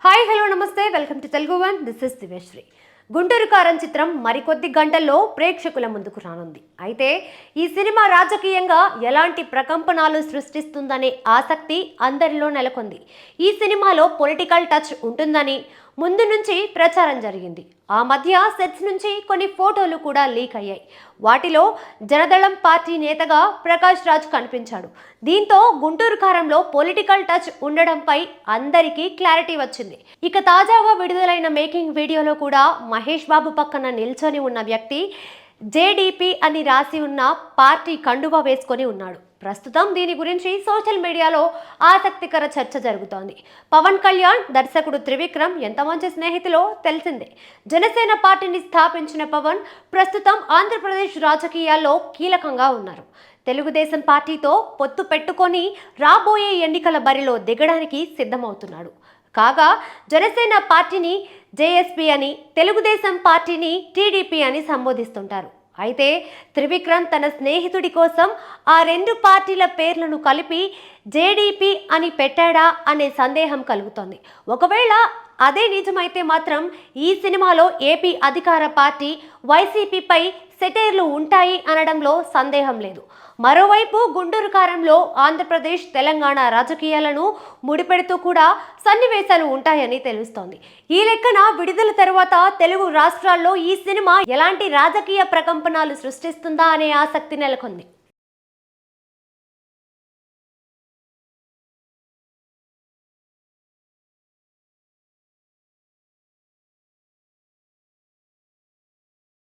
Hi hello namaste welcome to Telugu one. This is Divyasri. Guntur Kaaram చిత్రం మరికొద్ది గంటల్లో ప్రేక్షకుల ముందుకు రానుంది. అయితే ఈ సినిమా రాజకీయంగా ఎలాంటి ప్రకంపనలు సృష్టిస్తుందనే ఆసక్తి అందరిలో నెలకొంది. ఈ సినిమాలో పొలిటికల్ టచ్ ఉంటుందని ముందు నుంచి ప్రచారం జరిగింది. ఆ మధ్య సెట్స్ నుంచి కొన్ని ఫోటోలు కూడా లీక్ అయ్యాయి. వాటిలో జనదళం పార్టీ నేతగా ప్రకాష్ రాజ్ కనిపించాడు. దీంతో గుంటూరు కారంలో పొలిటికల్ టచ్ ఉండడంపై అందరికీ క్లారిటీ వచ్చింది. ఇక తాజాగా విడుదలైన మేకింగ్ వీడియోలో కూడా మహేష్ బాబు పక్కన నిల్చొని ఉన్న వ్యక్తి జేడీపీ అని రాసి ఉన్న పార్టీ కండువా వేసుకొని ఉన్నాడు. ప్రస్తుతం దీని గురించి సోషల్ మీడియాలో ఆసక్తికర చర్చ జరుగుతోంది. పవన్ కళ్యాణ్, దర్శకుడు త్రివిక్రమ్ ఎంత మంచి స్నేహితులో తెలిసిందే. జనసేన పార్టీని స్థాపించిన పవన్ ప్రస్తుతం ఆంధ్రప్రదేశ్ రాజకీయాల్లో కీలకంగా ఉన్నారు. తెలుగుదేశం పార్టీతో పొత్తు పెట్టుకొని రాబోయే ఎన్నికల బరిలో దిగడానికి సిద్ధమవుతున్నాడు. కాగా జనసేన పార్టీని జేఎస్పీ అని, తెలుగుదేశం పార్టీని టీడీపీ అని సంబోధిస్తుంటారు. అయితే త్రివిక్రమ్ తన స్నేహితుడి కోసం ఆ రెండు పార్టీల పేర్లను కలిపి జేడీపీ అని పెట్టాడా అనే సందేహం కలుగుతోంది. ఒకవేళ అదే నిజమైతే మాత్రం ఈ సినిమాలో ఏపీ అధికార పార్టీ వైసీపీపై సెటైర్లు ఉంటాయి అనడంలో సందేహం లేదు. మరోవైపు గుంటూరు కారంలో ఆంధ్రప్రదేశ్, తెలంగాణ రాజకీయాలను ముడిపెడుతూ కూడా సన్నివేశాలు ఉంటాయని తెలుస్తోంది. ఈ లెక్కన విడుదల తర్వాత తెలుగు రాష్ట్రాల్లో ఈ సినిమా ఎలాంటి రాజకీయ ప్రకంపనలు సృష్టిస్తుందా అనే ఆసక్తి నెలకొంది.